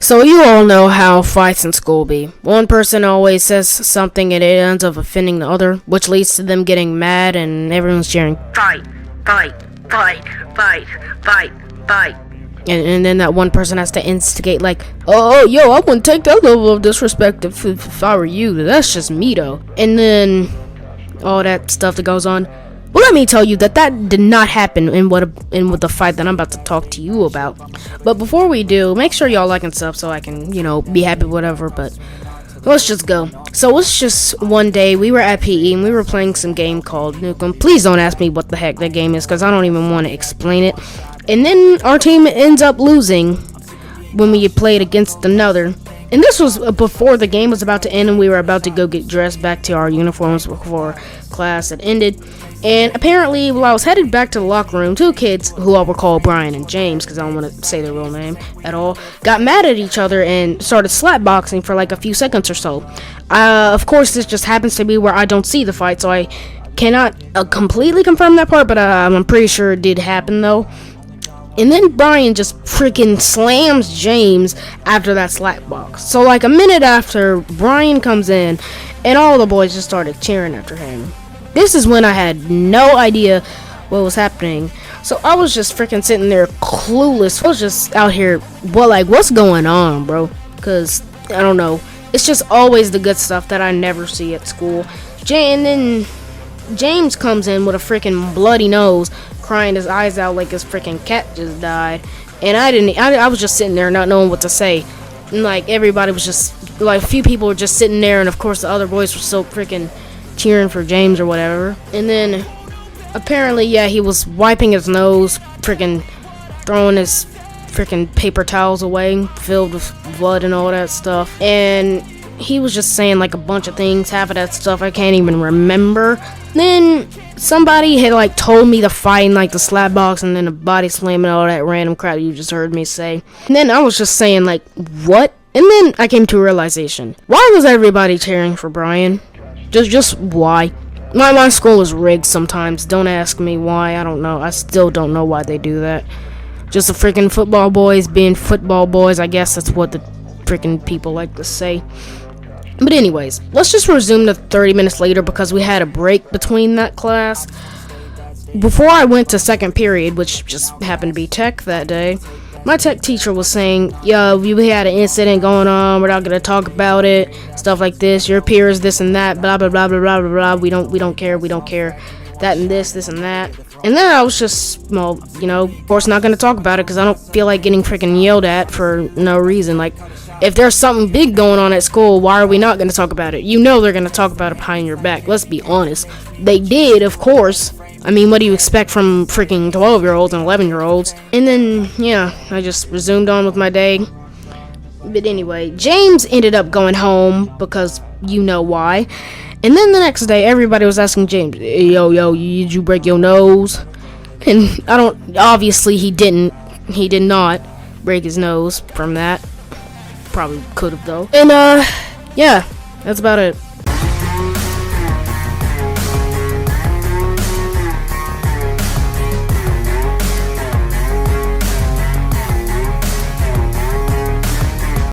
So you all know how fights in school be. One person always says something and it ends up offending the other, which leads to them getting mad and everyone's cheering, fight, fight, fight, fight, fight, fight. And then that one person has to instigate like, oh, yo, I wouldn't take that level of disrespect if I were you. That's just me, though. And then all that stuff that goes on. Well, let me tell you that did not happen in with the fight that I'm about to talk to you about. But before we do, make sure y'all like and sub so I can, be happy, whatever. But let's just go. So it's just one day we were at PE and we were playing some game called Nukem. Please don't ask me what the heck that game is because I don't even want to explain it. And then our team ends up losing when we played against another. And this was before the game was about to end and we were about to go get dressed back to our uniforms before class had ended. And apparently, while I was headed back to the locker room, two kids, who I will call Brian and James, because I don't want to say their real name at all, got mad at each other and started slapboxing for like a few seconds or so. Of course, this just happens to be where I don't see the fight, so I cannot completely confirm that part, but I'm pretty sure it did happen though. And then Brian just freaking slams James after that slap box. So like a minute after, Brian comes in and all the boys just started cheering after him. This is when I had no idea what was happening. So I was just freaking sitting there clueless. I was just out here, what's going on, bro? Because, I don't know. It's just always the good stuff that I never see at school. And then James comes in with a freaking bloody nose, crying his eyes out like his freaking cat just died. And I was just sitting there not knowing what to say. And like everybody was just, like a few people were just sitting there, and of course the other boys were so freaking cheering for James or whatever. And then apparently, yeah, he was wiping his nose, freaking throwing his freaking paper towels away, filled with blood and all that stuff. And he was just saying like a bunch of things, half of that stuff I can't even remember. Then somebody had like told me to fight in like the slap box and then the body slam and all that random crap you just heard me say. And then I was just saying like, what? And then I came to a realization. Why was everybody cheering for Brian? Just why? My school is rigged sometimes. Don't ask me why. I don't know. I still don't know why they do that. Just the freaking football boys being football boys. I guess that's what the freaking people like to say. But anyways, let's just resume to 30 minutes later because we had a break between that class. Before I went to second period, which just happened to be tech that day, my tech teacher was saying, yo, we had an incident going on, we're not going to talk about it, stuff like this, your peers, this and that, blah, blah, blah, blah, blah, blah, blah, we don't care, that and this and that. And then I was just, well, of course not going to talk about it because I don't feel like getting freaking yelled at for no reason. Like, if there's something big going on at school, why are we not going to talk about it? They're going to talk about it behind your back, let's be honest. They did, of course. I mean, what do you expect from freaking 12-year-olds and 11-year-olds? And then, yeah, I just resumed on with my day. But anyway, James ended up going home because you know why. And then the next day, everybody was asking James, yo, did you break your nose? And obviously he didn't. He did not break his nose from that. Probably could have, though. And, yeah, that's about it.